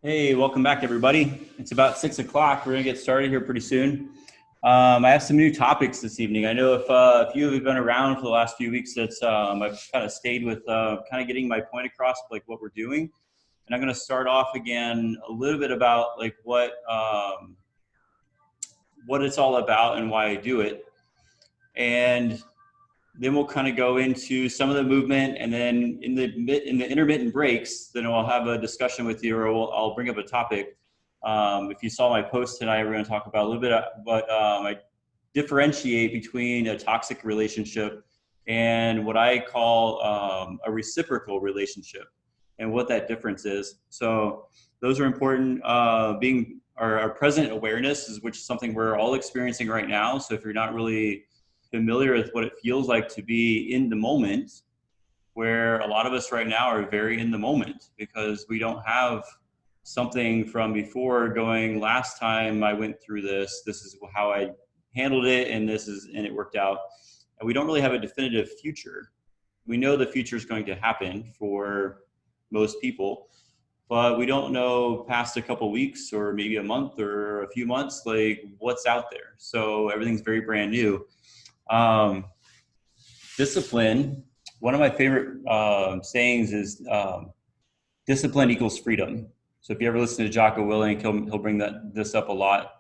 Hey, welcome back, everybody. It's about 6 o'clock. We're gonna get started here pretty soon. I have some new topics this evening. I know if you have been around for the last few weeks, that's I've kind of stayed with kind of getting my point across, like what we're doing. And I'm gonna start off again a little bit about like what it's all about and why I do it. And then we'll kind of go into some of the movement, and then in the intermittent breaks, then I'll have a discussion with you, or I'll bring up a topic. If you saw my post tonight, we're going to talk about a little bit what I differentiate between a toxic relationship and what I call a reciprocal relationship, and what that difference is. So those are important. Being our present awareness is which is something we're all experiencing right now. So if you're not really familiar with what it feels like to be in the moment, where a lot of us right now are very in the moment because we don't have something from before going, last time I went through this is how I handled it, and it worked out. And we don't really have a definitive future. We know the future is going to happen for most people, but we don't know past a couple weeks or maybe a month or a few months, like what's out there. So everything's very brand new. Discipline, one of my favorite sayings is discipline equals freedom. So if you ever listen to Jocko Willink, he'll bring this up a lot.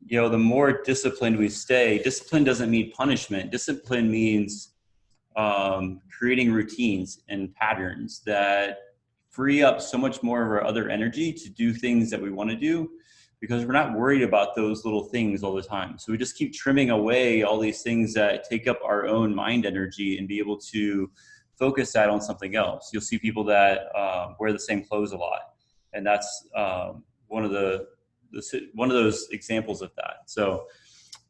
You know, the more disciplined we stay, discipline doesn't mean punishment. Discipline means creating routines and patterns that free up so much more of our other energy to do things that we want to do, because we're not worried about those little things all the time. So we just keep trimming away all these things that take up our own mind energy and be able to focus that on something else. You'll see people that wear the same clothes a lot, and that's one of those examples of that. So,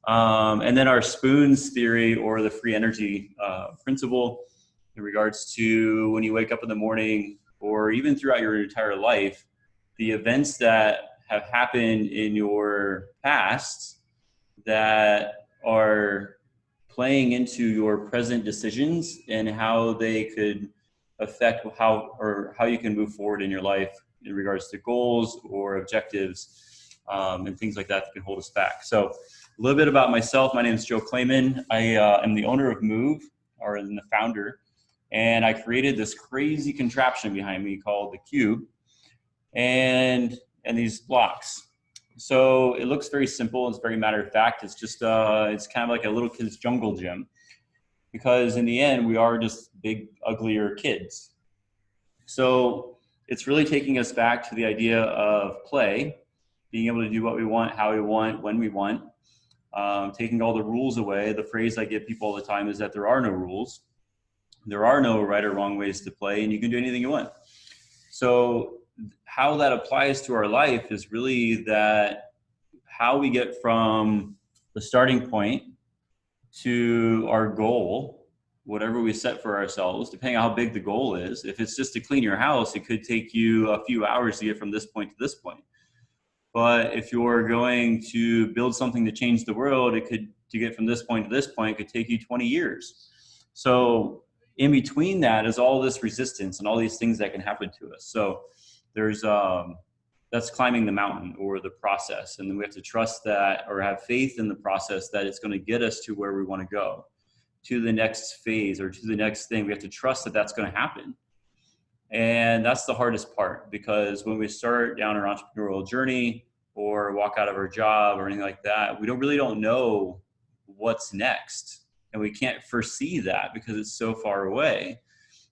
and then our spoons theory, or the free energy principle, in regards to when you wake up in the morning, or even throughout your entire life, the events that have happened in your past that are playing into your present decisions and how they could affect how you can move forward in your life in regards to goals or objectives, and things like that can hold us back. So a little bit about myself. My name is Joe Clayman. I am the owner of Move, or the founder, and I created this crazy contraption behind me called the Cube, and these blocks. So it looks very simple. It's very matter of fact. It's just, it's kind of like a little kid's jungle gym, because in the end, we are just big, uglier kids. So it's really taking us back to the idea of play, being able to do what we want, how we want, when we want, taking all the rules away. The phrase I give people all the time is that there are no rules. There are no right or wrong ways to play, and you can do anything you want. So how that applies to our life is really that how we get from the starting point to our goal, whatever we set for ourselves, depending on how big the goal is. If it's just to clean your house, it could take you a few hours to get from this point to this point. But if you're going to build something to change the world, to get from this point to this point, it could take you 20 years. So in between that is all this resistance and all these things that can happen to us. So there's that's climbing the mountain, or the process, and then we have to trust that, or have faith in the process, that it's going to get us to where we want to go, to the next phase or to the next thing. We have to trust that that's going to happen. And that's the hardest part, because when we start down our entrepreneurial journey or walk out of our job or anything like that, we really don't know what's next, and we can't foresee that because it's so far away,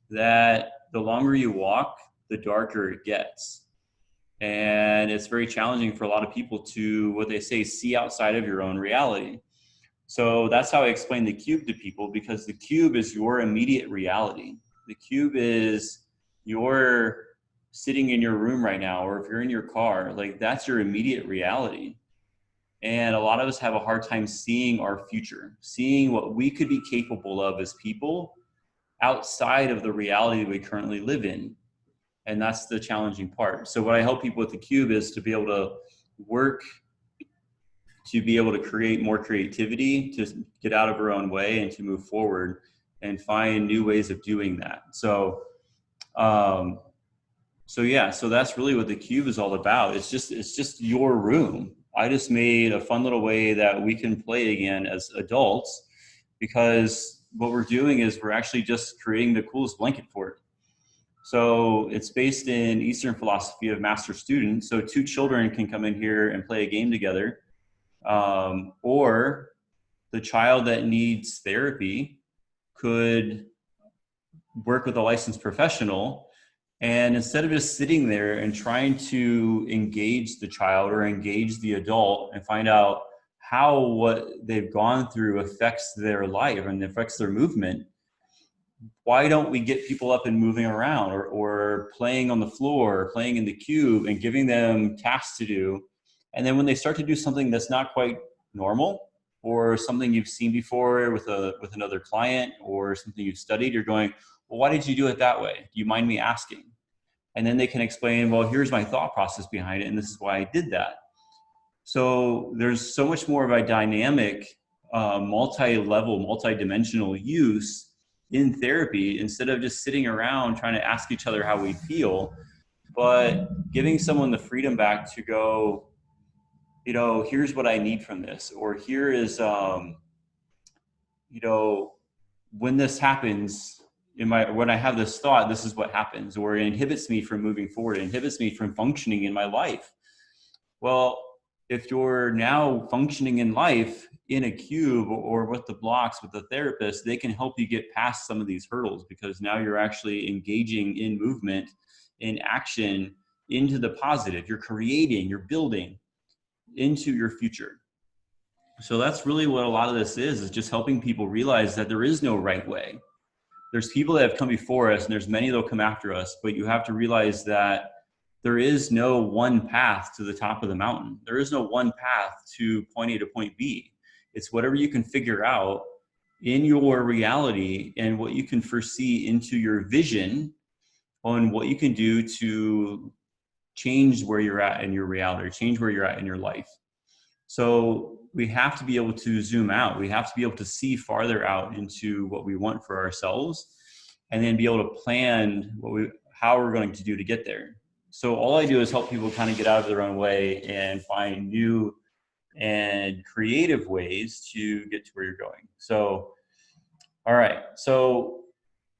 that the longer you walk, the darker it gets. And it's very challenging for a lot of people to, what they say, see outside of your own reality. So that's how I explain the cube to people, because the cube is your immediate reality. The cube is you're sitting in your room right now, or if you're in your car, like that's your immediate reality. And a lot of us have a hard time seeing our future, seeing what we could be capable of as people outside of the reality we currently live in. And that's the challenging part. So what I help people with the cube is to be able to work, to be able to create more creativity, to get out of our own way and to move forward and find new ways of doing that. So So yeah, so that's really what the cube is all about. It's just your room. I just made a fun little way that we can play again as adults, because what we're doing is we're actually just creating the coolest blanket for it. So it's based in Eastern philosophy of master student. So two children can come in here and play a game together, or the child that needs therapy could work with a licensed professional. And instead of just sitting there and trying to engage the child or engage the adult and find out how what they've gone through affects their life and affects their movement, why don't we get people up and moving around, or playing on the floor, or playing in the cube, and giving them tasks to do? And then when they start to do something that's not quite normal, or something you've seen before with another client, or something you've studied, you're going, well, why did you do it that way? Do you mind me asking? And then they can explain, well, here's my thought process behind it, and this is why I did that. So there's so much more of a dynamic, multi-level, multi-dimensional use in therapy, instead of just sitting around trying to ask each other how we feel, but giving someone the freedom back to go, here's what I need from this, or here is, when this happens when I have this thought, this is what happens, or it inhibits me from moving forward, it inhibits me from functioning in my life. Well, if you're now functioning in life in a cube or with the blocks with the therapist, they can help you get past some of these hurdles, because now you're actually engaging in movement, in action, into the positive. You're creating, you're building into your future. So that's really what a lot of this is just helping people realize that there is no right way. There's people that have come before us, and there's many that will come after us, but you have to realize that there is no one path to the top of the mountain. There is no one path to point A to point B. It's whatever you can figure out in your reality and what you can foresee into your vision on what you can do to change where you're at in your reality, or change where you're at in your life. So we have to be able to zoom out. We have to be able to see farther out into what we want for ourselves, and then be able to plan how we're going to do to get there. So all I do is help people kind of get out of their own way and find new and creative ways to get to where you're going. So, all right. So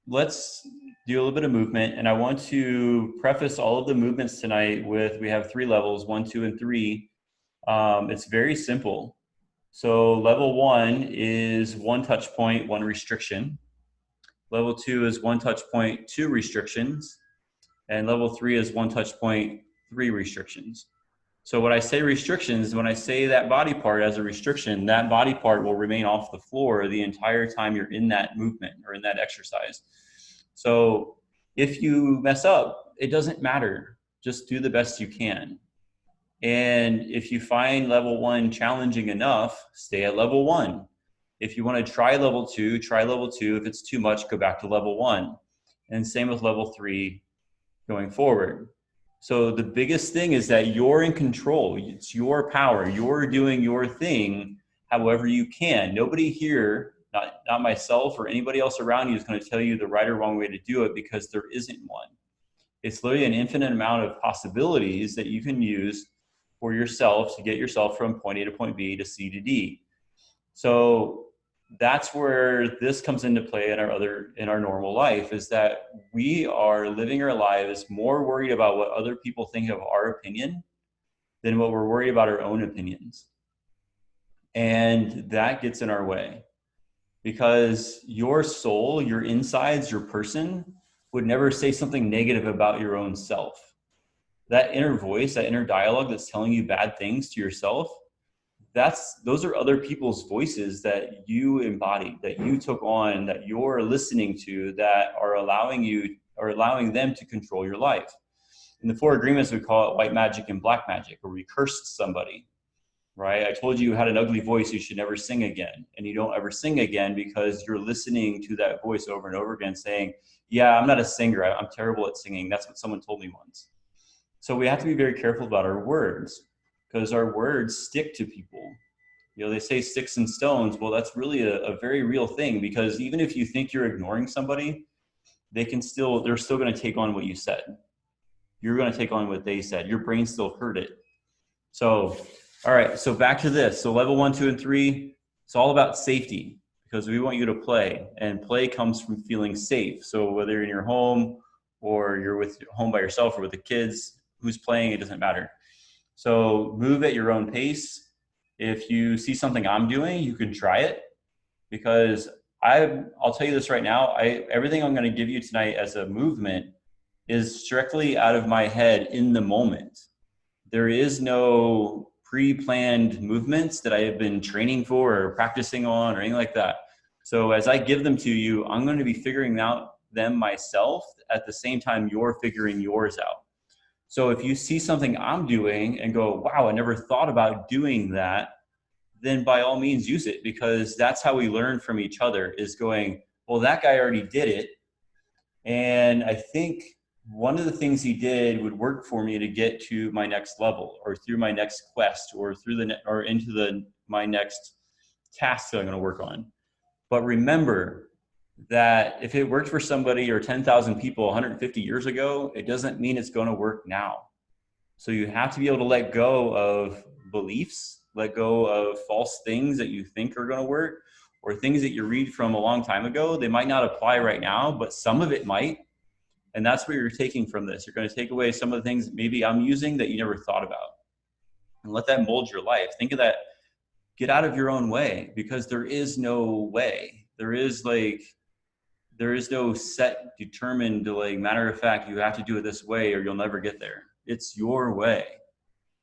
let's do a little bit of movement. And I want to preface all of the movements tonight with, we have 3 levels, 1, 2, and 3. It's very simple. So level 1 is 1 touch point, 1 restriction. Level 2 is 1 touch point, 2 restrictions. And level 3 is 1 touch point, 3 restrictions. So when I say restrictions, when I say that body part as a restriction, that body part will remain off the floor the entire time you're in that movement or in that exercise. So if you mess up, it doesn't matter. Just do the best you can. And if you find level 1 challenging enough, stay at level 1. If you want to try level 2, try level 2. If it's too much, go back to level 1. And same with level 3 going forward. So the biggest thing is that you're in control. It's your power. You're doing your thing however you can. Nobody here, not myself or anybody else around you, is going to tell you the right or wrong way to do it, because there isn't one. It's literally an infinite amount of possibilities that you can use for yourself to get yourself from point A to point B to C to D. So that's where this comes into play in our normal life, is that we are living our lives more worried about what other people think of our opinion than what we're worried about our own opinions. And that gets in our way, because your soul, your insides, your person would never say something negative about your own self. That inner voice, that inner dialogue that's telling you bad things to yourself, those are other people's voices that you embody, that you took on, that you're listening to, that are allowing them to control your life. In the 4 agreements, we call it white magic and black magic, where we cursed somebody, right? I told you had an ugly voice, you should never sing again. And you don't ever sing again because you're listening to that voice over and over again saying, yeah, I'm not a singer, I'm terrible at singing. That's what someone told me once. So we have to be very careful about our words, because our words stick to people. They say sticks and stones. Well, that's really a very real thing, because even if you think you're ignoring somebody, they're still going to take on what you said, you're going to take on what they said. Your brain still heard it. So, all right. So back to this. So level 1, 2, and 3, it's all about safety because we want you to play, and play comes from feeling safe. So whether you're in your home or you're with home by yourself or with the kids, who's playing, it doesn't matter. So move at your own pace. If you see something I'm doing, you can try it, because I'll tell you this right now. Everything I'm going to give you tonight as a movement is strictly out of my head in the moment. There is no pre-planned movements that I have been training for or practicing on or anything like that. So as I give them to you, I'm going to be figuring out them myself at the same time you're figuring yours out. So if you see something I'm doing and go, wow, I never thought about doing that, then by all means use it, because that's how we learn from each other, is going, well, that guy already did it. And I think one of the things he did would work for me to get to my next level or through my next quest or through my next task that I'm going to work on. But remember that if it worked for somebody or 10,000 people 150 years ago, it doesn't mean it's going to work now. So you have to be able to let go of beliefs, let go of false things that you think are going to work, or things that you read from a long time ago. They might not apply right now, but some of it might. And that's what you're taking from this. You're going to take away some of the things maybe I'm using that you never thought about, and let that mold your life. Think of that. Get out of your own way, because there is no way. There is no set, determined, like, matter of fact, you have to do it this way or you'll never get there. It's your way.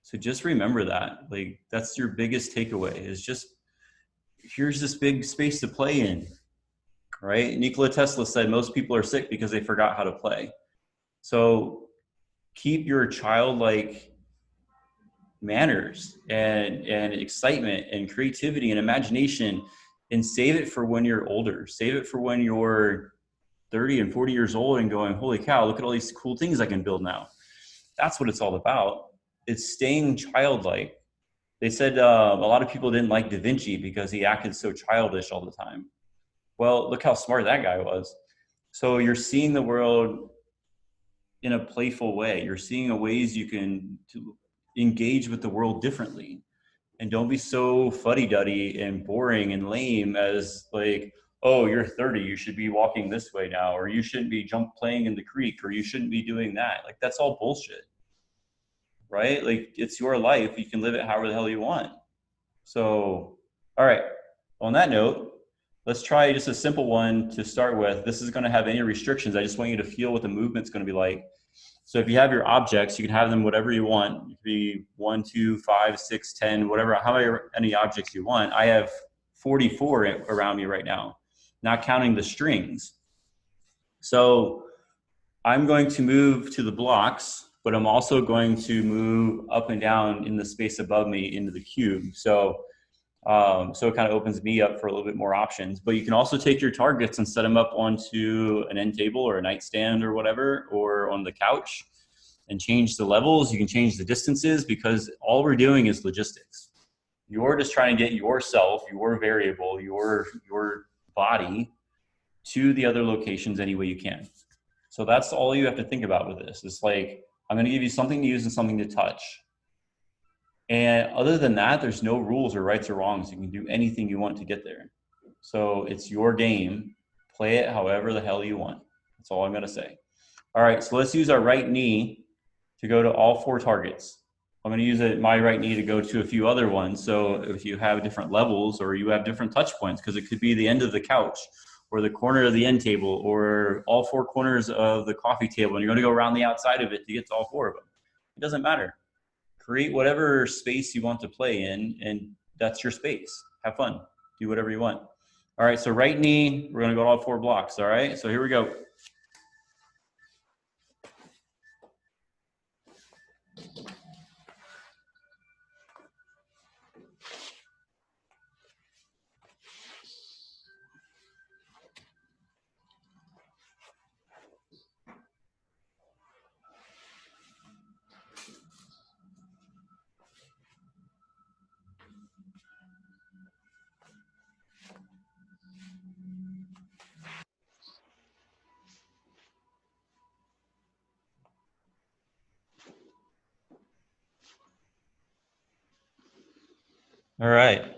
So just remember that. Like, that's your biggest takeaway, is just, here's this big space to play in, right? Nikola Tesla said most people are sick because they forgot how to play. So keep your childlike manners and excitement and creativity and imagination, and save it for when you're older. Save it for when you're 30 and 40 years old and going, holy cow, look at all these cool things I can build now. That's what it's all about. It's staying childlike. They said a lot of people didn't like Da Vinci because he acted so childish all the time. Well, look how smart that guy was. So you're seeing the world in a playful way. You're seeing ways you can to engage with the world differently. And don't be so fuddy-duddy and boring and lame as, like, oh, you're 30, you should be walking this way now, or you shouldn't be playing in the creek, or you shouldn't be doing that. Like, that's all bullshit, right? Like, it's your life. You can live it however the hell you want. So, all right. On that note, let's try just a simple one to start with. This is going to have any restrictions. I just want you to feel what the movement's going to be like. So if you have your objects, you can have them whatever you want. It could be 1, 2, 5, 6, 10, whatever, however many objects you want. I have 44 around me right now, not counting the strings. So I'm going to move to the blocks, but I'm also going to move up and down in the space above me into the cube. So it kind of opens me up for a little bit more options. But you can also take your targets and set them up onto an end table or a nightstand or whatever, or on the couch, and change the levels. You can change the distances, because all we're doing is logistics. You're just trying to get yourself, your variable, your body to the other locations any way you can. So that's all you have to think about with this. It's like, I'm going to give you something to use and something to touch. And other than that, there's no rules or rights or wrongs. You can do anything you want to get there. So it's your game. Play it however the hell you want. That's all I'm going to say. All right, so let's use our right knee to go to all 4 targets. I'm going to use my right knee to go to a few other ones. So if you have different levels, or you have different touch points, because it could be the end of the couch or the corner of the end table or all 4 corners of the coffee table, and you're going to go around the outside of it to get to all 4 of them. It doesn't matter. Create whatever space you want to play in, and that's your space. Have fun. Do whatever you want. All right, so right knee, we're going to go to all 4 blocks. All right, so here we go. All right.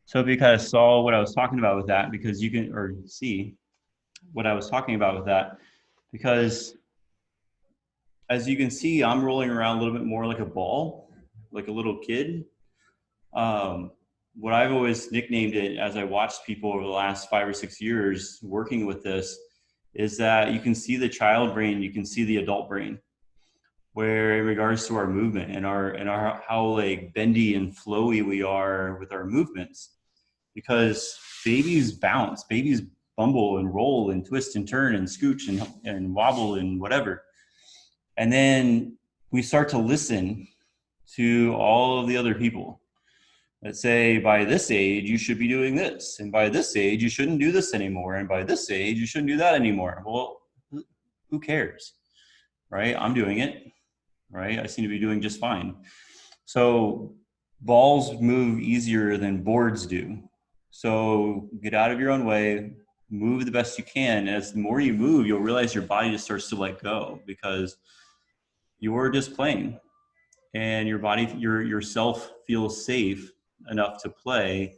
So if you kind of saw what I was talking about with that, because you can, or see what I was talking about with that, because as you can see, I'm rolling around a little bit more like a ball, like a little kid. Um, what I've always nicknamed it as I watched people over the last 5 or 6 years working with this is that you can see the child brain, you can see the adult brain, where in regards to our movement and our how like bendy and flowy we are with our movements, because babies bounce, babies bumble and roll and twist and turn and scooch and wobble and whatever. And then we start to listen to all of the other people that say, by this age, you should be doing this. And by this age, you shouldn't do this anymore. And by this age, you shouldn't do that anymore. Well, who cares? Right? I'm doing it. Right? I seem to be doing just fine. So balls move easier than boards do. So get out of your own way, move the best you can. As the more you move, you'll realize your body just starts to let go because you're just playing, and your body, yourself feels safe enough to play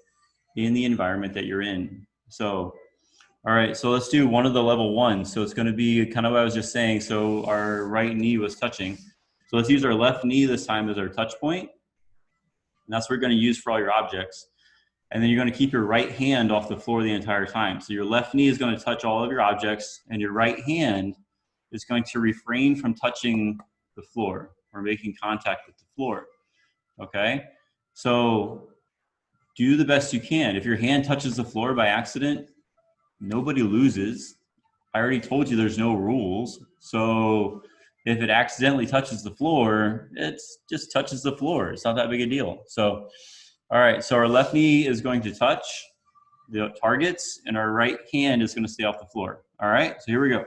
in the environment that you're in. So, all right, so let's do one of the level ones. So it's going to be kind of what I was just saying. So our right knee was touching. So let's use our left knee this time as our touch point. And that's what we're going to use for all your objects. And then you're going to keep your right hand off the floor the entire time. So your left knee is going to touch all of your objects, and your right hand is going to refrain from touching the floor or making contact with the floor. Okay? So do the best you can. If your hand touches the floor by accident, nobody loses. I already told you there's no rules. So if it accidentally touches the floor, it just touches the floor. It's not that big a deal. So, all right, so our left knee is going to touch the targets, and our right hand is going to stay off the floor. All right, so here we go.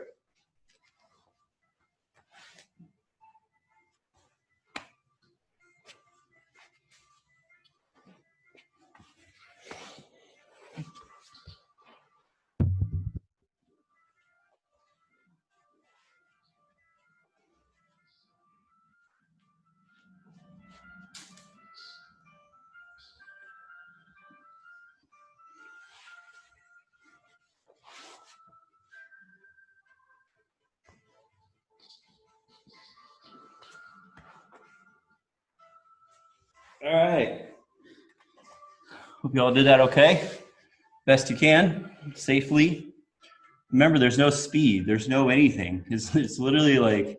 All right. Hope you all did that okay. Best you can, safely. Remember, there's no speed. There's no anything. It's literally like,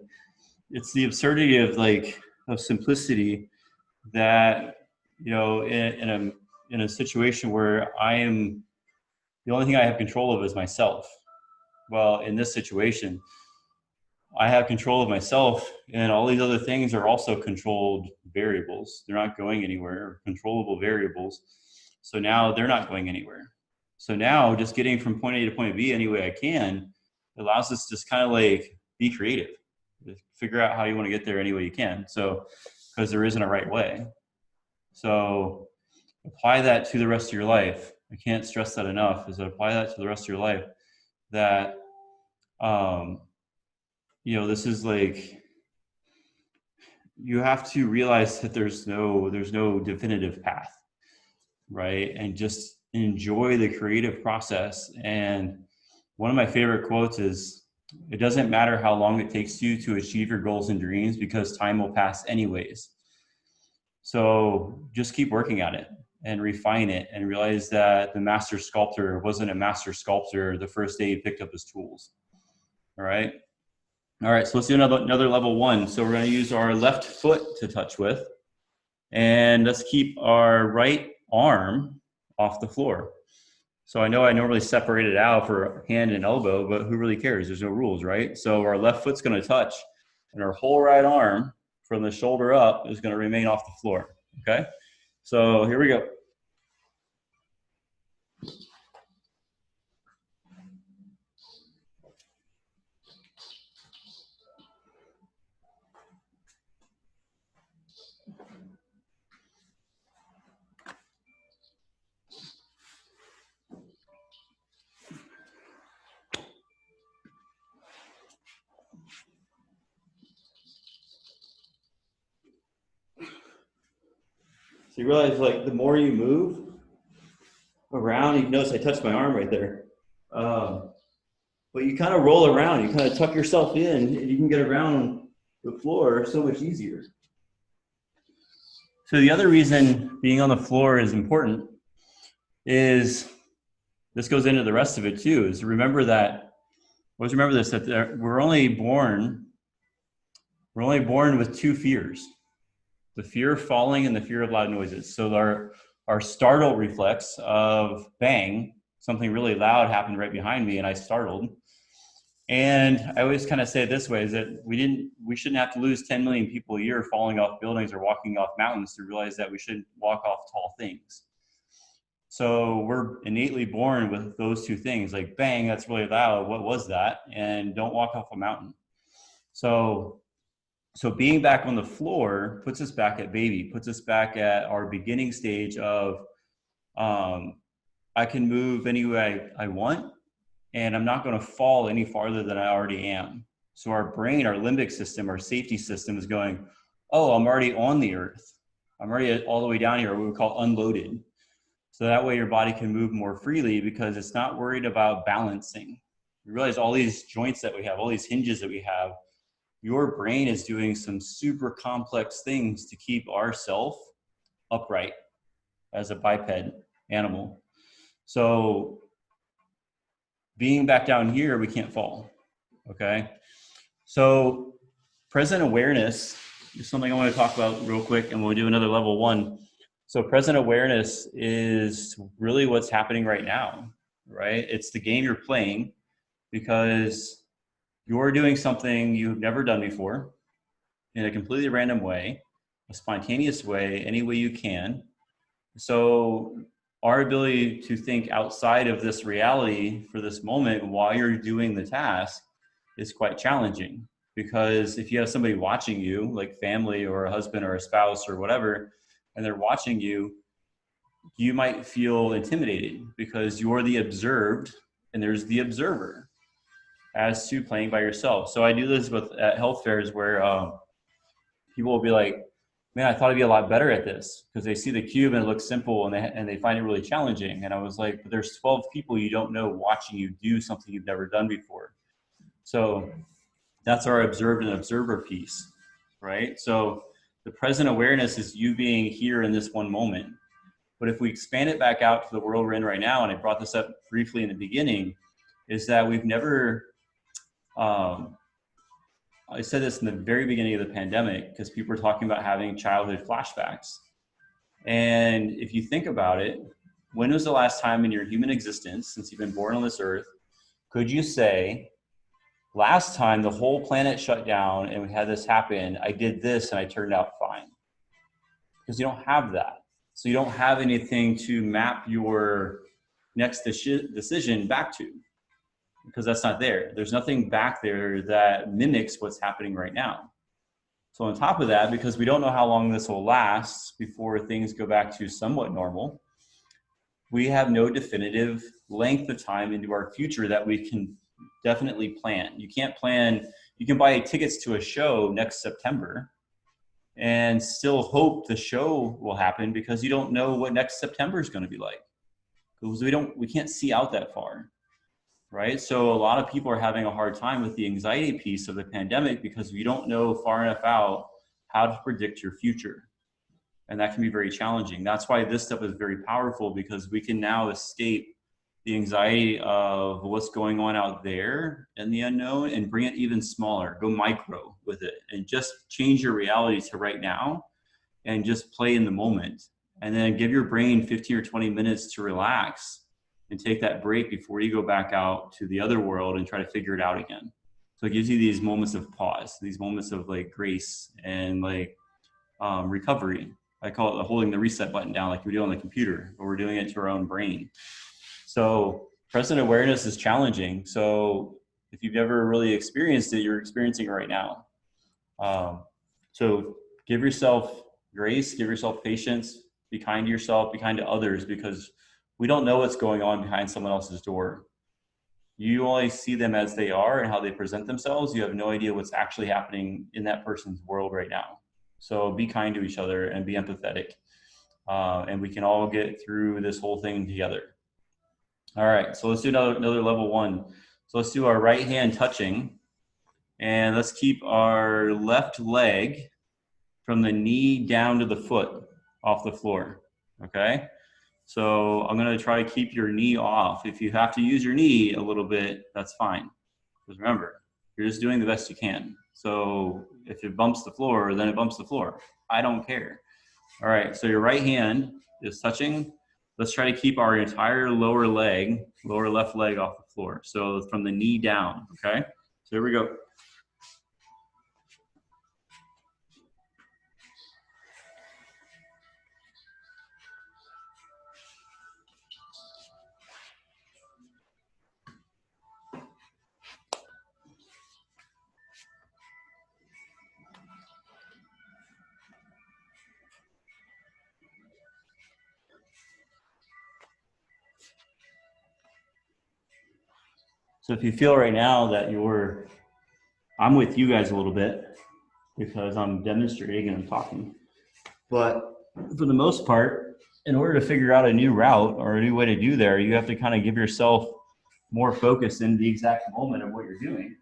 it's the absurdity of simplicity that, in a situation where I am, the only thing I have control of is myself. Well, in this situation, I have control of myself, and all these other things are also controlled variables. They're not going anywhere, controllable variables. So now they're not going anywhere. So now just getting from point A to point B any way I can allows us to just kind of like be creative, figure out how you want to get there any way you can. So, because there isn't a right way. So apply that to the rest of your life. I can't stress that enough, is that apply that to the rest of your life, that, this is like, you have to realize that there's no definitive path, right? And just enjoy the creative process. And one of my favorite quotes is, it doesn't matter how long it takes you to achieve your goals and dreams, because time will pass anyways. So just keep working at it and refine it, and realize that the master sculptor wasn't a master sculptor the first day he picked up his tools. All right. All right, so let's do another level one. So we're going to use our left foot to touch with, and let's keep our right arm off the floor. So I know I normally separate it out for hand and elbow, but who really cares? There's no rules, right? So our left foot's going to touch, and our whole right arm from the shoulder up is going to remain off the floor. Okay, so here we go. So you realize like the more you move around, you notice I touched my arm right there. But you kind of roll around, you kind of tuck yourself in, and you can get around the floor so much easier. So the other reason being on the floor is important is, this goes into the rest of it too, is remember that, always remember this, that we're only born with two fears: the fear of falling and the fear of loud noises. So our startle reflex of bang, something really loud happened right behind me and I startled. And I always kind of say it this way, is that we shouldn't have to lose 10 million people a year falling off buildings or walking off mountains to realize that we shouldn't walk off tall things. So we're innately born with those two things, like bang, that's really loud, what was that? And don't walk off a mountain. So being back on the floor puts us back at baby, puts us back at our beginning stage of I can move any way I want, and I'm not going to fall any farther than I already am. So our brain, our limbic system, our safety system is going, oh, I'm already on the earth. I'm already all the way down here, what we call unloaded. So that way your body can move more freely because it's not worried about balancing. You realize all these joints that we have, all these hinges that we have, your brain is doing some super complex things to keep ourself upright as a biped animal. So being back down here, we can't fall, okay? So present awareness is something I want to talk about real quick, and we'll do another level 1. So present awareness is really what's happening right now, right? It's the game you're playing because you're doing something you've never done before in a completely random way, a spontaneous way, any way you can. So our ability to think outside of this reality for this moment while you're doing the task is quite challenging, because if you have somebody watching you, like family or a husband or a spouse or whatever, and they're watching you, you might feel intimidated because you're the observed and there's the observer, as to playing by yourself. So I do this at health fairs where people will be like, man, I thought I'd be a lot better at this, because they see the cube and it looks simple and they find it really challenging. And I was like, but there's 12 people you don't know watching you do something you've never done before. So that's our observed and observer piece, right? So the present awareness is you being here in this one moment. But if we expand it back out to the world we're in right now, and I brought this up briefly in the beginning, is that we've never, I said this in the very beginning of the pandemic because people were talking about having childhood flashbacks. And if you think about it, when was the last time in your human existence, since you've been born on this earth, could you say, last time the whole planet shut down and we had this happen, I did this and I turned out fine? Because you don't have that. So you don't have anything to map your next decision back to, because that's not there. There's nothing back there that mimics what's happening right now. So on top of that, because we don't know how long this will last before things go back to somewhat normal, we have no definitive length of time into our future that we can definitely plan. You can't plan, you can buy tickets to a show next September and still hope the show will happen, because you don't know what next September is going to be like, because we can't see out that far. Right? So a lot of people are having a hard time with the anxiety piece of the pandemic because we don't know far enough out how to predict your future. And that can be very challenging. That's why this stuff is very powerful, because we can now escape the anxiety of what's going on out there in the unknown and bring it even smaller, go micro with it, and just change your reality to right now and just play in the moment. And then give your brain 15 or 20 minutes to relax and take that break before you go back out to the other world and try to figure it out again. So it gives you these moments of pause, these moments of like grace and like recovery. I call it holding the reset button down, like we do on the computer, but we're doing it to our own brain. So present awareness is challenging. So if you've never really experienced it, you're experiencing it right now. So give yourself grace, give yourself patience, be kind to yourself, be kind to others, because we don't know what's going on behind someone else's door. You only see them as they are and how they present themselves. You have no idea what's actually happening in that person's world right now. So be kind to each other and be empathetic. and we can all get through this whole thing together. All right, so let's do another level 1. So let's do our right hand touching, and let's keep our left leg from the knee down to the foot off the floor, okay? So I'm gonna try to keep your knee off. If you have to use your knee a little bit, that's fine. Because remember, you're just doing the best you can. So if it bumps the floor, then it bumps the floor. I don't care. All right, so your right hand is touching. Let's try to keep our entire lower left leg off the floor. So from the knee down, okay? So here we go. So if you feel right now that I'm with you guys a little bit because I'm demonstrating and I'm talking. But for the most part, in order to figure out a new route or a new way to do there, you have to kind of give yourself more focus in the exact moment of what you're doing.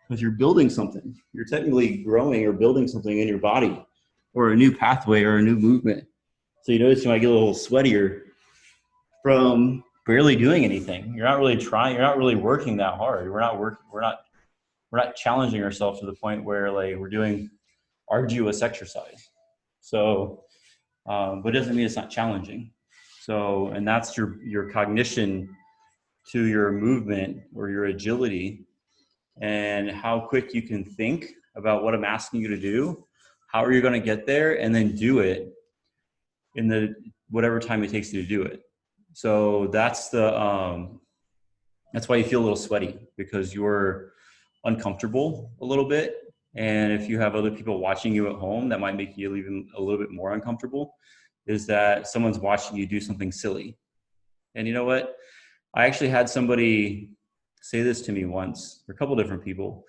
Because you're building something. You're technically growing or building something in your body or a new pathway or a new movement. So you notice you might get a little sweatier from barely doing anything. You're not really trying, you're not really working that hard. We're not challenging ourselves to the point where like we're doing arduous exercise. So, but it doesn't mean it's not challenging. So, and that's your cognition to your movement or your agility and how quick you can think about what I'm asking you to do. How are you going to get there and then do it in the whatever time it takes you to do it. So that's why you feel a little sweaty, because you're uncomfortable a little bit. And if you have other people watching you at home, that might make you even a little bit more uncomfortable, is that someone's watching you do something silly. And you know what? I actually had somebody say this to me once, or a couple different people,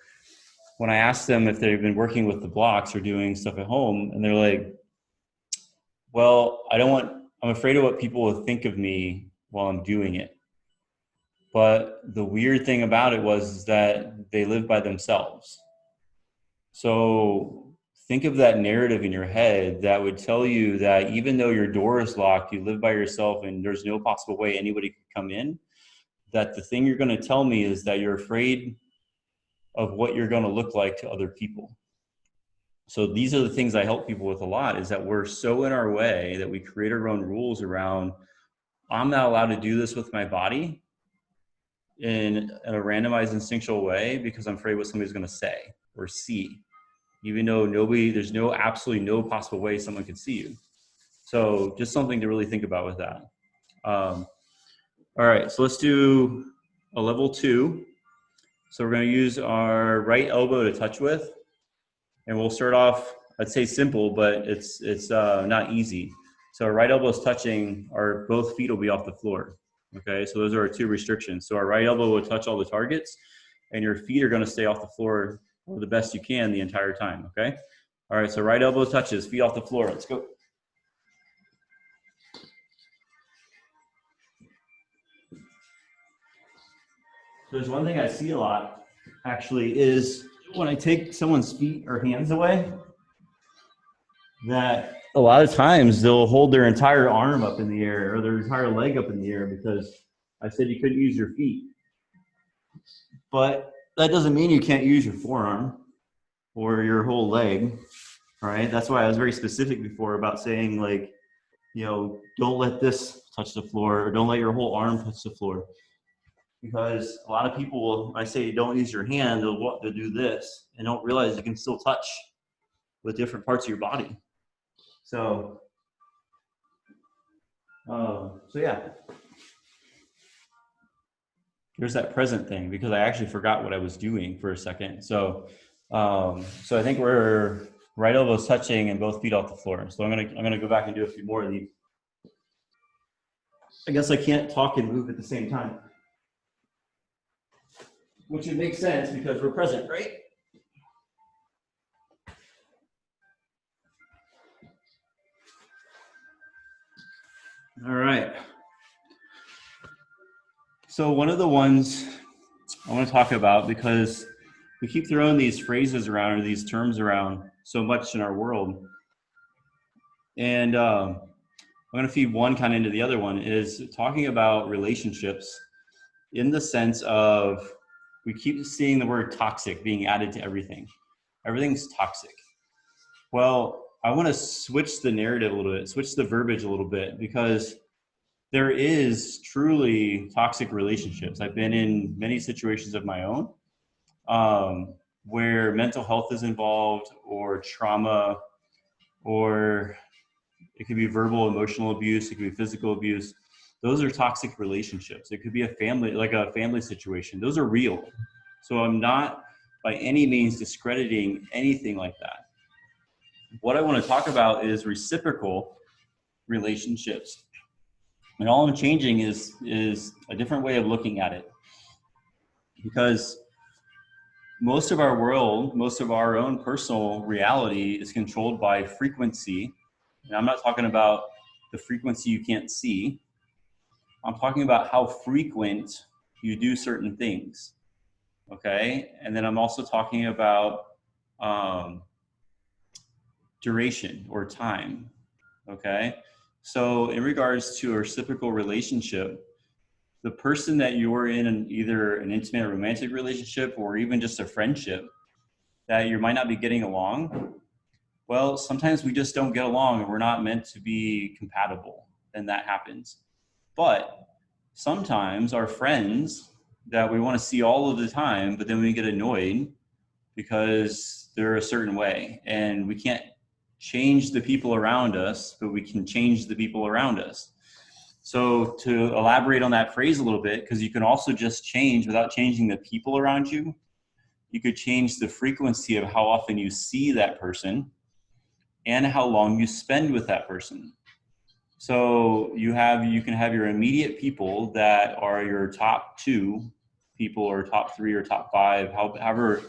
when I asked them if they've been working with the blocks or doing stuff at home, and they're like, well, I'm afraid of what people will think of me while I'm doing it. But the weird thing about it was that they live by themselves. So think of that narrative in your head that would tell you that even though your door is locked, you live by yourself and there's no possible way anybody could come in, that the thing you're going to tell me is that you're afraid of what you're going to look like to other people. So these are the things I help people with a lot, is that we're so in our way that we create our own rules around, I'm not allowed to do this with my body in a randomized instinctual way because I'm afraid what somebody's going to say or see, even though there's absolutely no possible way someone could see you. So just something to really think about with that. All right, so let's do a level 2. So we're going to use our right elbow to touch with, and we'll start off, I'd say simple, but it's not easy. So our right elbow is touching, our both feet will be off the floor. Okay, so those are our 2 restrictions. So our right elbow will touch all the targets, and your feet are going to stay off the floor the best you can the entire time. Okay. All right, so right elbow touches, feet off the floor. Let's go. There's one thing I see a lot, actually, is when I take someone's feet or hands away, that a lot of times they'll hold their entire arm up in the air or their entire leg up in the air because I said you couldn't use your feet. But that doesn't mean you can't use your forearm or your whole leg, right? That's why I was very specific before about saying, like, you know, don't let this touch the floor or don't let your whole arm touch the floor. Because a lot of people will, I say don't use your hand, they'll do this and don't realize you can still touch with different parts of your body. So yeah, there's that present thing, because I actually forgot what I was doing for a second. So I think we're right elbows touching and both feet off the floor. So I'm gonna go back and do a few more of these. I guess I can't talk and move at the same time, which would make sense because we're present, right? So one of the ones I want to talk about, because we keep throwing these phrases around or these terms around so much in our world, and I'm going to feed one kind of into the other one, is talking about relationships in the sense of, we keep seeing the word toxic being added to everything. Everything's toxic. Well, I want to switch the narrative a little bit, switch the verbiage a little bit, because there is truly toxic relationships. I've been in many situations of my own where mental health is involved, or trauma, or it could be verbal, emotional abuse. It could be physical abuse. Those are toxic relationships. It could be a family, like a family situation. Those are real. So I'm not by any means discrediting anything like that. What I want to talk about is reciprocal relationships. And all I'm changing is a different way of looking at it. Because most of our world, most of our own personal reality is controlled by frequency. And I'm not talking about the frequency you can't see. I'm talking about how frequent you do certain things. Okay. And then I'm also talking about duration or time. Okay. So in regards to a reciprocal relationship, the person that you're in either an intimate romantic relationship or even just a friendship that you might not be getting along, well, sometimes we just don't get along and we're not meant to be compatible, and that happens. But sometimes our friends that we want to see all of the time, but then we get annoyed because they're a certain way, and we can't change the people around us, but we can change the people around us. So to elaborate on that phrase a little bit, because you can also just change without changing the people around you. You could change the frequency of how often you see that person and how long you spend with that person. So you can have your immediate people that are your top 2 people, or top 3 or top 5, however.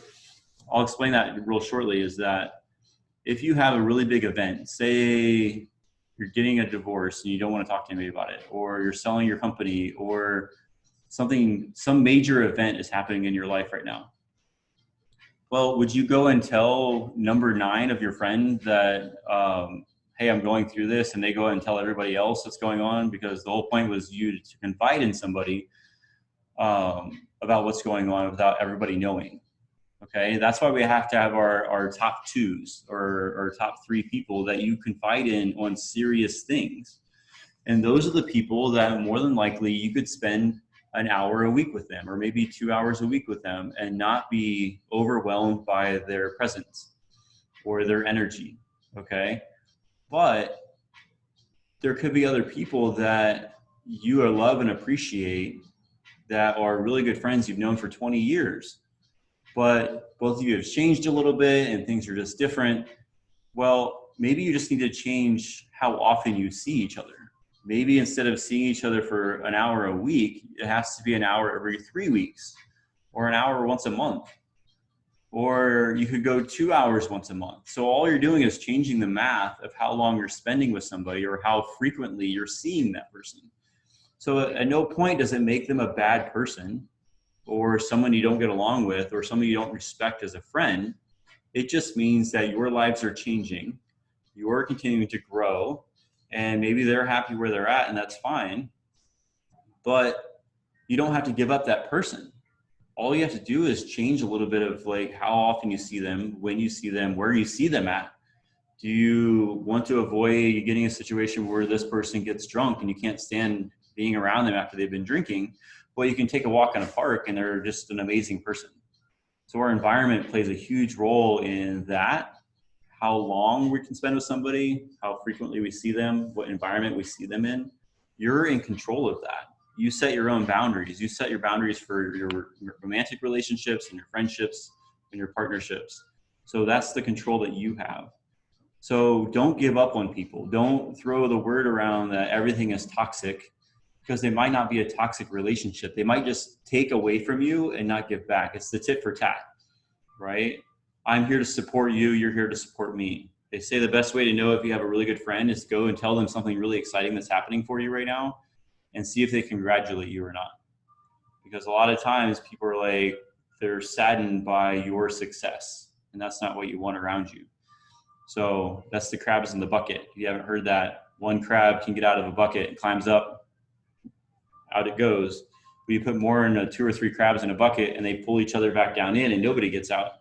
I'll explain that real shortly. Is that if you have a really big event, say you're getting a divorce and you don't want to talk to anybody about it, or you're selling your company, or some major event is happening in your life right now. Well, would you go and tell number 9 of your friend that, hey, I'm going through this, and they go and tell everybody else what's going on? Because the whole point was you to confide in somebody about what's going on without everybody knowing. Okay, that's why we have to have our top 2s or top 3 people that you confide in on serious things. And those are the people that more than likely you could spend an hour a week with them, or maybe 2 hours a week with them, and not be overwhelmed by their presence or their energy. Okay. But there could be other people that you love and appreciate, that are really good friends you've known for 20 years. But both of you have changed a little bit and things are just different. Well, maybe you just need to change how often you see each other. Maybe instead of seeing each other for an hour a week, it has to be an hour every 3 weeks, or an hour once a month. Or you could go 2 hours once a month. So all you're doing is changing the math of how long you're spending with somebody, or how frequently you're seeing that person. So at no point does it make them a bad person, or someone you don't get along with, or someone you don't respect as a friend. It just means that your lives are changing. You're continuing to grow, and maybe they're happy where they're at, and that's fine. But you don't have to give up that person. All you have to do is change a little bit of like how often you see them, when you see them, where you see them at. Do you want to avoid getting a situation where this person gets drunk and you can't stand being around them after they've been drinking? Well, you can take a walk in a park and they're just an amazing person. So our environment plays a huge role in that. How long we can spend with somebody, how frequently we see them, what environment we see them in. You're in control of that. You set your own boundaries. You set your boundaries for your romantic relationships and your friendships and your partnerships. So that's the control that you have. So don't give up on people. Don't throw the word around that everything is toxic, because they might not be a toxic relationship. They might just take away from you and not give back. It's the tit for tat, right? I'm here to support you. You're here to support me. They say the best way to know if you have a really good friend is to go and tell them something really exciting that's happening for you right now, and see if they congratulate you or not. because a lot of times people are like, they're saddened by your success, and that's not what you want around you. So that's the crabs in the bucket. If you haven't heard that, one crab can get out of a bucket and climbs up, out it goes. But you put more than 2 or 3 crabs in a bucket and they pull each other back down in and nobody gets out.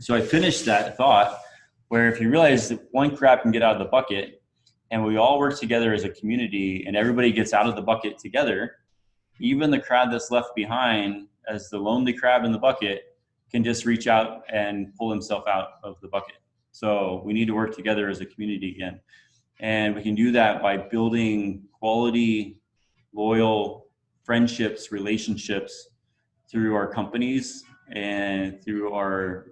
So I finished that thought where if you realize that one crab can get out of the bucket and we all work together as a community and everybody gets out of the bucket together, even the crab that's left behind as the lonely crab in the bucket can just reach out and pull himself out of the bucket. So we need to work together as a community again. And we can do that by building quality, loyal friendships, relationships through our companies and through our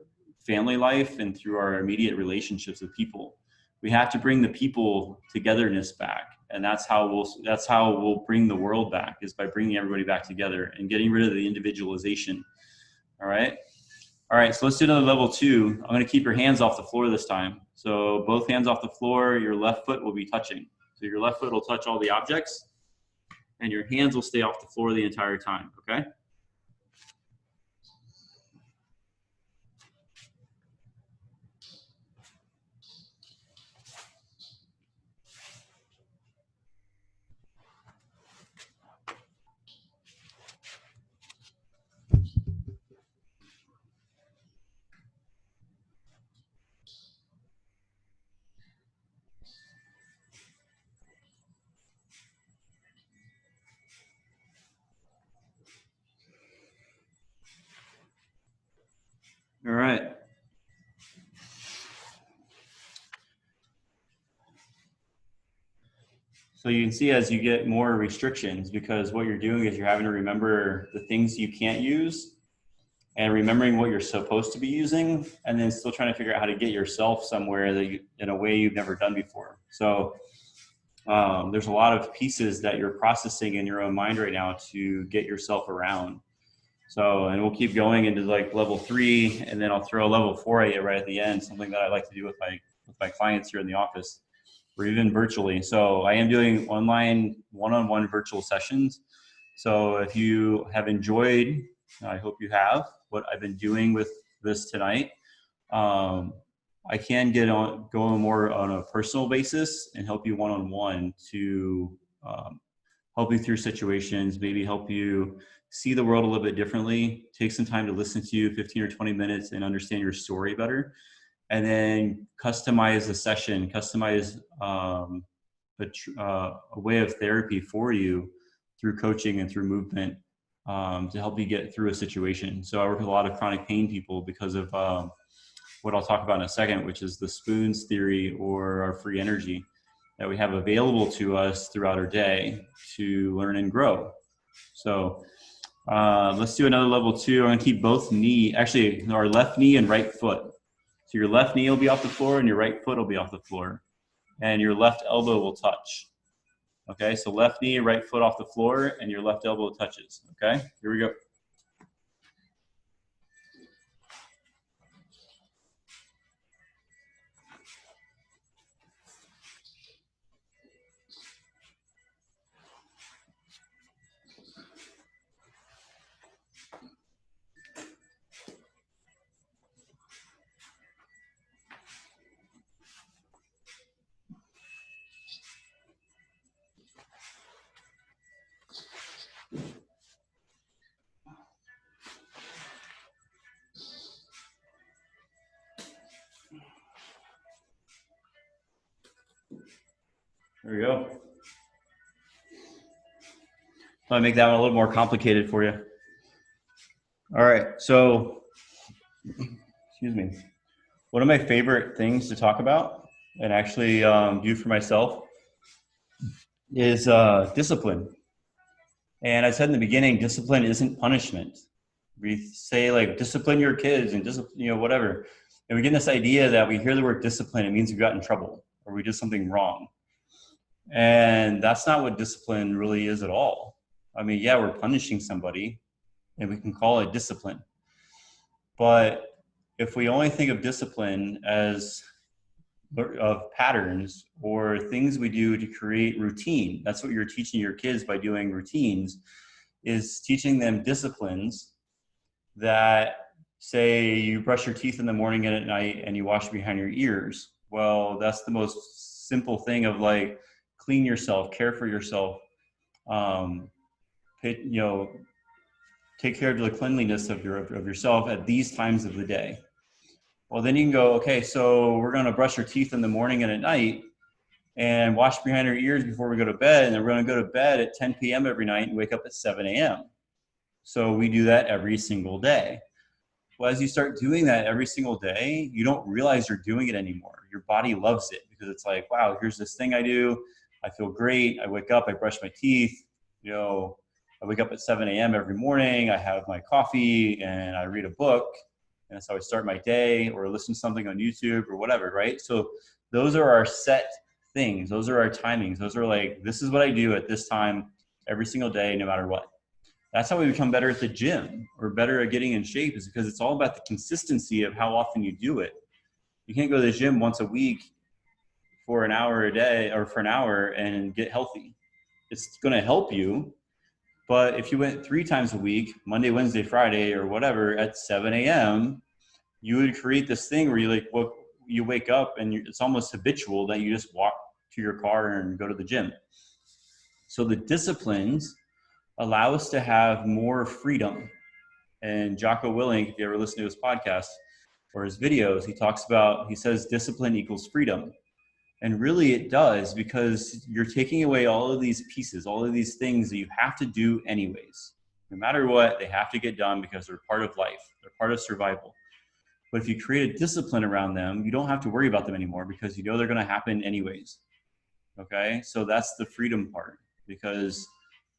family life and through our immediate relationships with people. We have to bring the people togetherness back. And that's how we'll bring the world back, is by bringing everybody back together and getting rid of the individualization. All right. All right, so let's do another level 2. I'm going to keep your hands off the floor this time. So both hands off the floor, your left foot will be touching. So your left foot will touch all the objects and your hands will stay off the floor the entire time, okay? All right. So you can see as you get more restrictions, because what you're doing is you're having to remember the things you can't use and remembering what you're supposed to be using, and then still trying to figure out how to get yourself somewhere that in a way you've never done before. So there's a lot of pieces that you're processing in your own mind right now to get yourself around. So, and we'll keep going into like level 3, and then I'll throw a level 4 at you right at the end, something that I like to do with my clients here in the office, or even virtually. So I am doing online one-on-one virtual sessions. So if you have enjoyed, I hope you have, what I've been doing with this tonight, I can go more on a personal basis and help you one-on-one to help you through situations, maybe help you see the world a little bit differently, take some time to listen to you 15 or 20 minutes and understand your story better. And then customize the session, customize a way of therapy for you through coaching and through movement to help you get through a situation. So I work with a lot of chronic pain people because of what I'll talk about in a second, which is the spoons theory, or our free energy that we have available to us throughout our day to learn and grow. So let's do another level 2. I'm gonna keep both actually our left knee and right foot. So your left knee will be off the floor and your right foot will be off the floor, and your left elbow will touch. Okay, so left knee, right foot off the floor, and your left elbow touches. Okay, here we go. There we go. So I make that one a little more complicated for you. All right, so excuse me. One of my favorite things to talk about and actually do for myself is discipline. And I said in the beginning, discipline isn't punishment. We say like discipline your kids and discipline, whatever. And we get this idea that we hear the word discipline, it means we got in trouble or we did something wrong. And that's not what discipline really is at all. I mean, yeah, we're punishing somebody and we can call it discipline. But if we only think of discipline as of patterns or things we do to create routine, that's what you're teaching your kids by doing routines. is teaching them disciplines that say you brush your teeth in the morning and at night and you wash behind your ears. Well, that's the most simple thing of like, clean yourself, care for yourself, you know, take care of the cleanliness of yourself at these times of the day. Well, then you can go, okay, so we're going to brush our teeth in the morning and at night and wash behind our ears before we go to bed. And then we're going to go to bed at 10 p.m. every night and wake up at 7 a.m. So we do that every single day. Well, as you start doing that every single day, you don't realize you're doing it anymore. Your body loves it because it's like, wow, here's this thing I do. I feel great. I wake up, I brush my teeth, you know, I wake up at 7 a.m. every morning. I have my coffee and I read a book. And that's how I start my day, or listen to something on YouTube or whatever, right? So those are our set things. Those are our timings. Those are like, this is what I do at this time every single day, no matter what. That's how we become better at the gym or better at getting in shape, is because it's all about the consistency of how often you do it. You can't go to the gym once a week for an hour a day or for an hour and get healthy. It's going to help you. But if you went 3 times a week, Monday, Wednesday, Friday, or whatever, at 7 a.m., you would create this thing where you wake up and it's almost habitual that you just walk to your car and go to the gym. So the disciplines allow us to have more freedom. And Jocko Willink, if you ever listen to his podcast or his videos, he says discipline equals freedom. And really it does, because you're taking away all of these pieces, all of these things that you have to do anyways. No matter what, they have to get done because they're part of life. They're part of survival. But if you create a discipline around them, you don't have to worry about them anymore because you know they're going to happen anyways. Okay? So that's the freedom part, because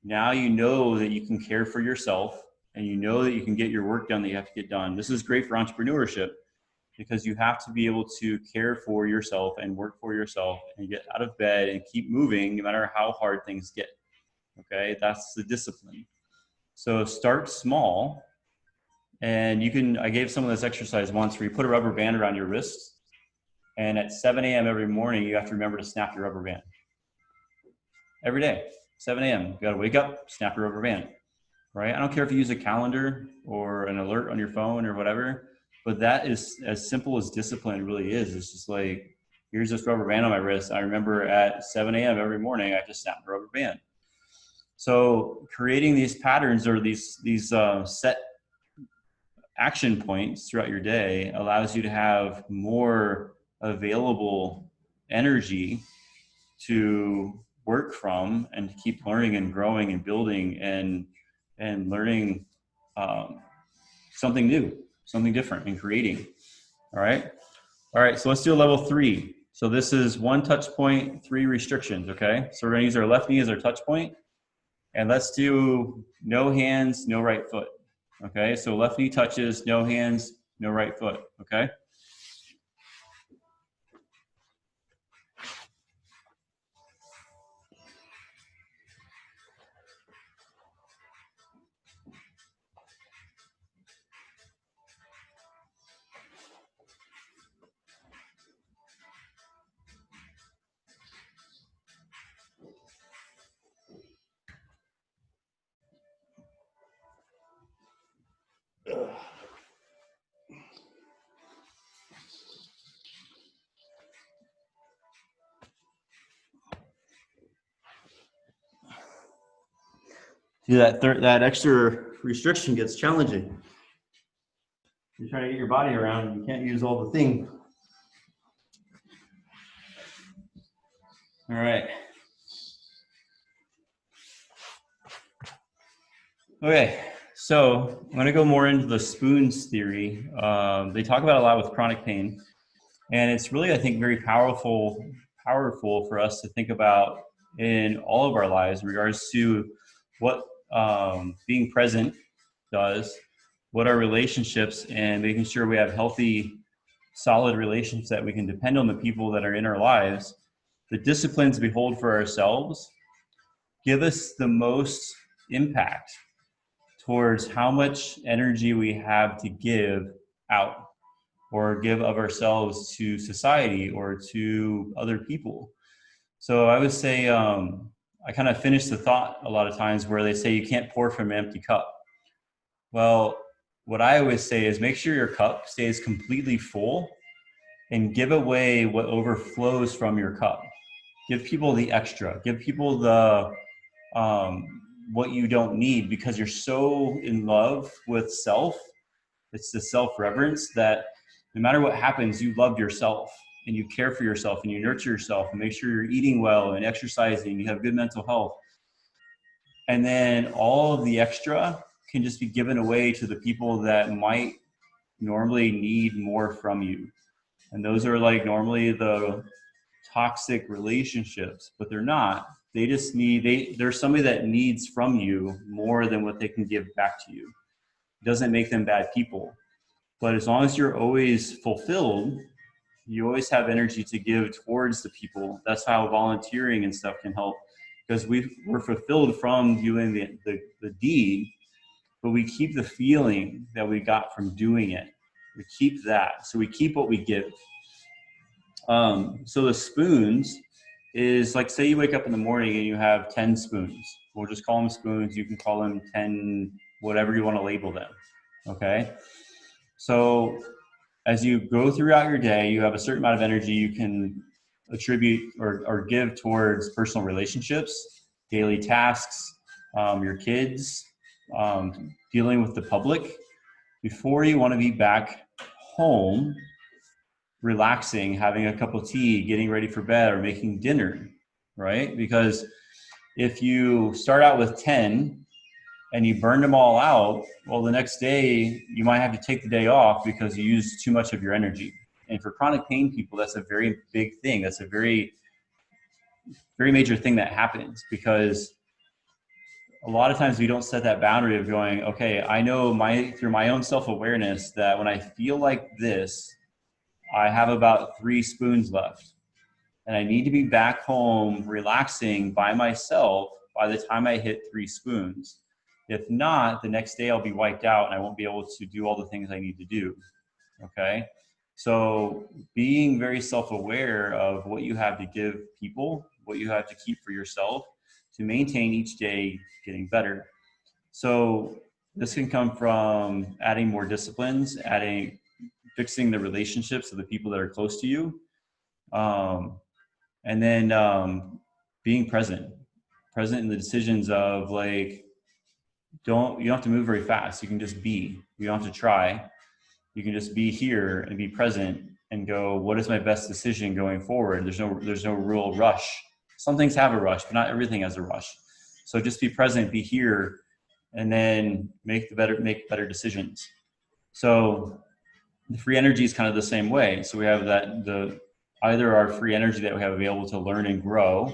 now you know that you can care for yourself and you know that you can get your work done that you have to get done. This is great for entrepreneurship, because you have to be able to care for yourself and work for yourself and get out of bed and keep moving no matter how hard things get. Okay, that's the discipline. So start small. And I gave some of this exercise once where you put a rubber band around your wrist, and at 7 a.m. every morning, you have to remember to snap your rubber band. Every day, 7 a.m., you gotta wake up, snap your rubber band, right? I don't care if you use a calendar or an alert on your phone or whatever, but that is as simple as discipline really is. It's just like, here's this rubber band on my wrist. I remember at 7 a.m. every morning, I have to snap the rubber band. So creating these patterns or these set action points throughout your day allows you to have more available energy to work from and to keep learning and growing and building and learning something new, something different, and creating. All right. So let's do a level 3. So this is 1 touch point, 3 restrictions. Okay. So we're going to use our left knee as our touch point, and let's do no hands, no right foot. Okay. So left knee touches, no hands, no right foot. Okay. See, that extra restriction gets challenging. You're trying to get your body around, and you can't use all the things. All right. Okay, so I'm going to go more into the spoons theory. They talk about a lot with chronic pain, and it's really, I think, very powerful for us to think about in all of our lives in regards to what being present does, what our relationships, and making sure we have healthy, solid relationships that we can depend on the people that are in our lives. The disciplines we hold for ourselves give us the most impact towards how much energy we have to give out or give of ourselves to society or to other people. So I would say I kind of finish the thought a lot of times where they say you can't pour from an empty cup. Well, what I always say is make sure your cup stays completely full and give away what overflows from your cup. Give people the extra. Give people the what you don't need, because you're so in love with self. It's the self-reverence that no matter what happens, you love yourself and you care for yourself and you nurture yourself and make sure you're eating well and exercising, you have good mental health. And then all of the extra can just be given away to the people that might normally need more from you. And those are like normally the toxic relationships, but they're not. They just need, there's somebody that needs from you more than what they can give back to you. It doesn't make them bad people. But as long as you're always fulfilled, you always have energy to give towards the people. That's how volunteering and stuff can help, because we're fulfilled from doing the deed, but we keep the feeling that we got from doing it. We keep that. So we keep what we give. So the spoons is like, say you wake up in the morning and you have 10 spoons. We'll just call them spoons. You can call them 10, whatever you want to label them. Okay. So as you go throughout your day, you have a certain amount of energy you can attribute or give towards personal relationships, daily tasks, your kids, dealing with the public, before you want to be back home, relaxing, having a cup of tea, getting ready for bed, or making dinner, right? Because if you start out with 10 and you burn them all out, well, the next day you might have to take the day off because you used too much of your energy. And for chronic pain people, that's a very big thing. That's a very, very major thing that happens, because a lot of times we don't set that boundary of going, okay, I know through my own self-awareness that when I feel like this, I have about 3 spoons left and I need to be back home relaxing by myself by the time I hit 3 spoons. If not, the next day I'll be wiped out and I won't be able to do all the things I need to do. Okay. So being very self-aware of what you have to give people, what you have to keep for yourself to maintain each day getting better. So this can come from adding more disciplines, fixing the relationships of the people that are close to you. And then being present in the decisions of like, you don't have to move very fast. You can just be. You don't have to try. You can just be here and be present and go, what is my best decision going forward? There's no real rush. Some things have a rush, but not everything has a rush. So just be present, be here, and then make better decisions. So the free energy is kind of the same way. So we have either our free energy that we have available to learn and grow,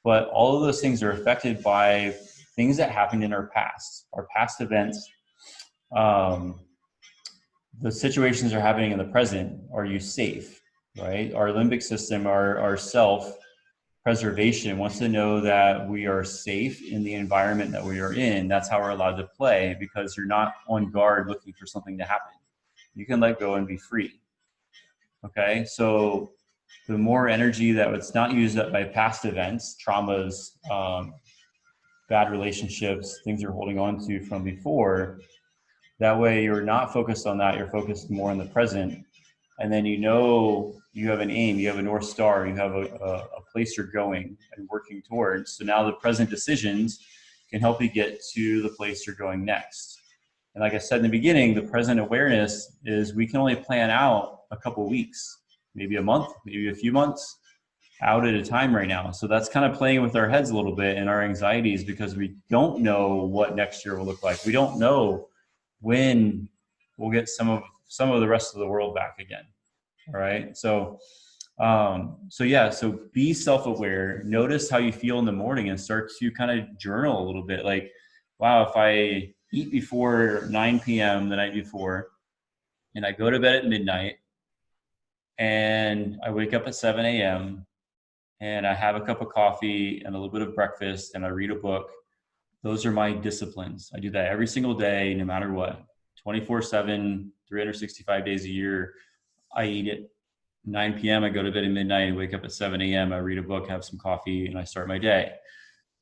but all of those things are affected by things that happened in our past events. The situations are happening in the present. Are you safe, right? Our limbic system, our self-preservation wants to know that we are safe in the environment that we are in. That's how we're allowed to play, because you're not on guard looking for something to happen. You can let go and be free. Okay, so the more energy that was not used up by past events, traumas, bad relationships, things you're holding on to from before, that way you're not focused on that, you're focused more in the present. And then you have an aim, you have a North Star, you have a place you're going and working towards. So now the present decisions can help you get to the place you're going next. And like I said in the beginning, the present awareness is we can only plan out a couple of weeks, maybe a month, maybe a few months out at a time right now. So that's kind of playing with our heads a little bit and our anxieties, because we don't know what next year will look like. We don't know when we'll get some of the rest of the world back again. All right. So be self-aware, notice how you feel in the morning and start to kind of journal a little bit. Like, wow, if I eat before 9 p.m. the night before and I go to bed at midnight and I wake up at 7 a.m. and I have a cup of coffee and a little bit of breakfast and I read a book, those are my disciplines. I do that every single day, no matter what, 24/7, 365 days a year. I eat at 9 p.m. I go to bed at midnight, I wake up at 7 a.m. I read a book, have some coffee, and I start my day.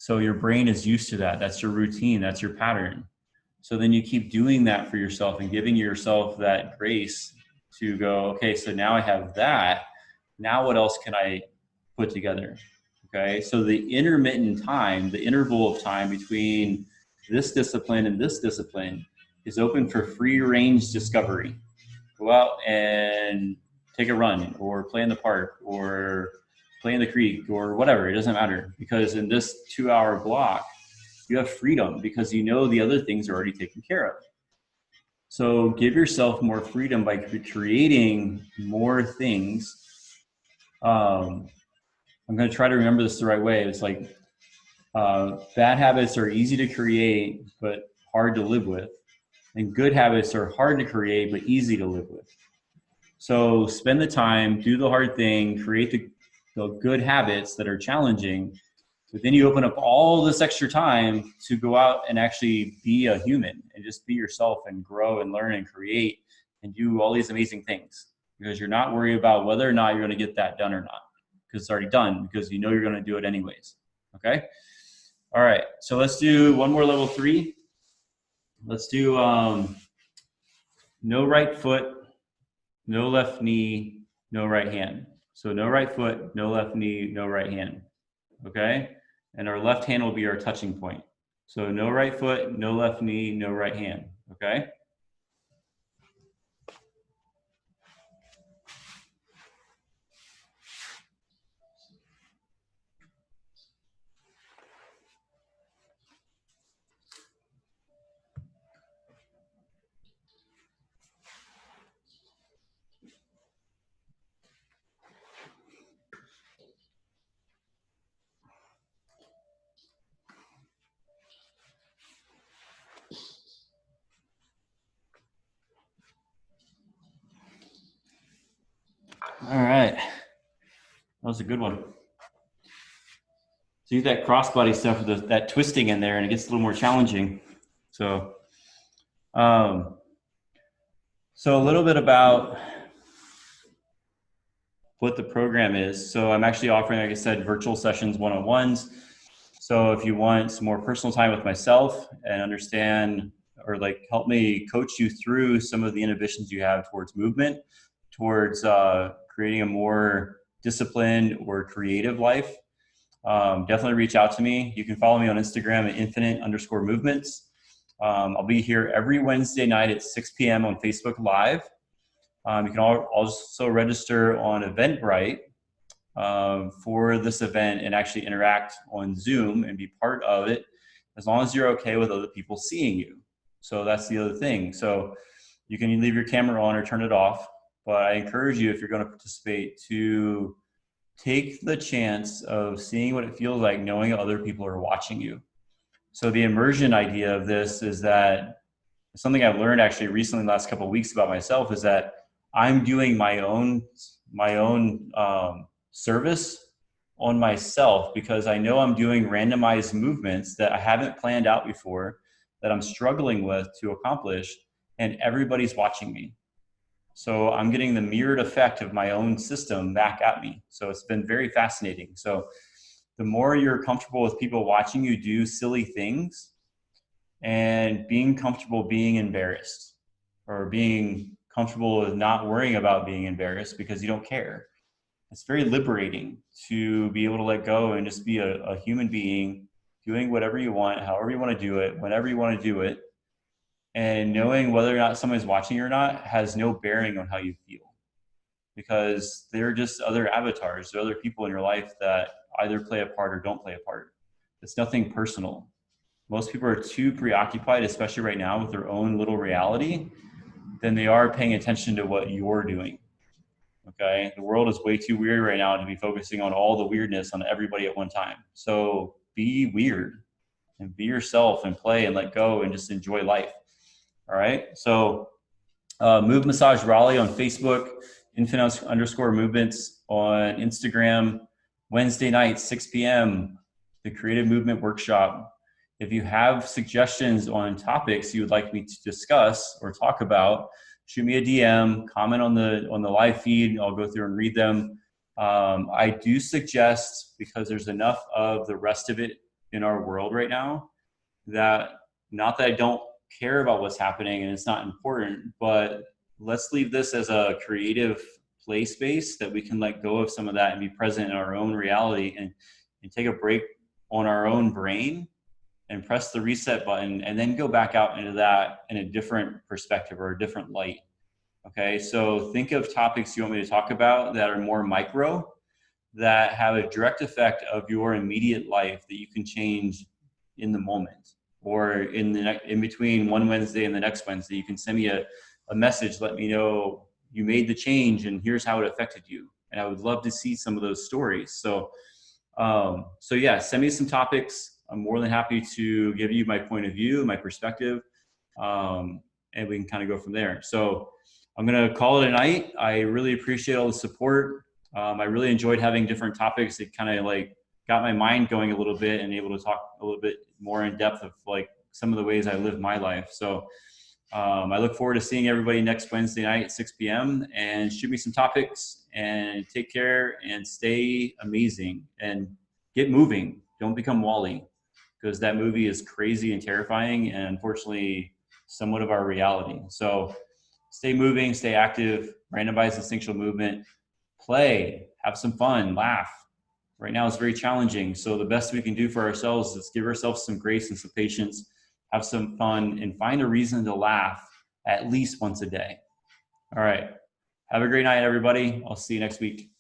So your brain is used to that. That's your routine. That's your pattern. So then you keep doing that for yourself and giving yourself that grace to go, okay, so now I have that. Now what else can I put together? Okay, so the intermittent time, the interval of time between this discipline and this discipline is open for free range discovery. Go out and take a run or play in the park or play in the creek or whatever. It doesn't matter, because in this 2-hour block, you have freedom because you know the other things are already taken care of. So give yourself more freedom by creating more things. I'm going to try to remember this the right way. It's like bad habits are easy to create, but hard to live with. And good habits are hard to create, but easy to live with. So spend the time, do the hard thing, create the good habits that are challenging, but then you open up all this extra time to go out and actually be a human and just be yourself and grow and learn and create and do all these amazing things, because you're not worried about whether or not you're going to get that done or not, because it's already done, because you know you're going to do it anyways. Okay. All right. So let's do one more level 3. Let's do no right foot, no left knee, no right hand. So no right foot, no left knee, no right hand. Okay. And our left hand will be our touching point. So no right foot, no left knee, no right hand. Okay. All right. That was a good one. So use that crossbody stuff with that twisting in there, and it gets a little more challenging. So, so a little bit about what the program is. So I'm actually offering, like I said, virtual sessions, one-on-ones. So if you want some more personal time with myself and understand, or like help me coach you through some of the inhibitions you have towards movement, towards creating a more disciplined or creative life, definitely reach out to me. You can follow me on Instagram at infinite_movements. I'll be here every Wednesday night at 6 p.m. on Facebook Live. You can also register on Eventbrite for this event and actually interact on Zoom and be part of it, as long as you're okay with other people seeing you. So that's the other thing. So you can leave your camera on or turn it off, but I encourage you, if you're going to participate, to take the chance of seeing what it feels like knowing other people are watching you. So the immersion idea of this is that something I've learned actually recently, the last couple of weeks, about myself, is that I'm doing my own service on myself, because I know I'm doing randomized movements that I haven't planned out before, that I'm struggling with to accomplish, and everybody's watching me. So I'm getting the mirrored effect of my own system back at me. So it's been very fascinating. So the more you're comfortable with people watching you do silly things, and being comfortable being embarrassed, or being comfortable with not worrying about being embarrassed because you don't care, it's very liberating to be able to let go and just be a human being doing whatever you want, however you want to do it, whenever you want to do it. And knowing whether or not someone's watching you or not has no bearing on how you feel, because they're just other avatars. They're other people in your life that either play a part or don't play a part. It's nothing personal. Most people are too preoccupied, especially right now, with their own little reality, than they are paying attention to what you're doing. Okay, the world is way too weird right now to be focusing on all the weirdness on everybody at one time. So be weird and be yourself and play and let go and just enjoy life. All right. So Move Massage Raleigh on Facebook, infinite_movements on Instagram. Wednesday night, 6 p.m., the Creative Movement Workshop. If you have suggestions on topics you would like me to discuss or talk about, shoot me a DM, comment on the live feed. I'll go through and read them. I do suggest, because there's enough of the rest of it in our world right now that, not that I don't care about what's happening and it's not important, but let's leave this as a creative play space that we can let go of some of that and be present in our own reality, and take a break on our own brain and press the reset button, and then go back out into that in a different perspective or a different light. Okay, so think of topics you want me to talk about that are more micro, that have a direct effect of your immediate life that you can change in the moment, or in between one Wednesday and the next Wednesday. You can send me a message, let me know you made the change and here's how it affected you. And I would love to see some of those stories. So yeah, send me some topics. I'm more than happy to give you my point of view, my perspective, and we can kind of go from there. So I'm going to call it a night. I really appreciate all the support. I really enjoyed having different topics that kind of like got my mind going a little bit and able to talk a little bit more in depth of like some of the ways I live my life. So I look forward to seeing everybody next Wednesday night at 6 p.m. and shoot me some topics, and take care and stay amazing and get moving. Don't become Wall-E, because that movie is crazy and terrifying and unfortunately somewhat of our reality. So stay moving, stay active, randomized instinctual movement, play, have some fun, laugh. Right now it's very challenging. So the best we can do for ourselves is give ourselves some grace and some patience, have some fun, and find a reason to laugh at least once a day. All right. Have a great night, everybody. I'll see you next week.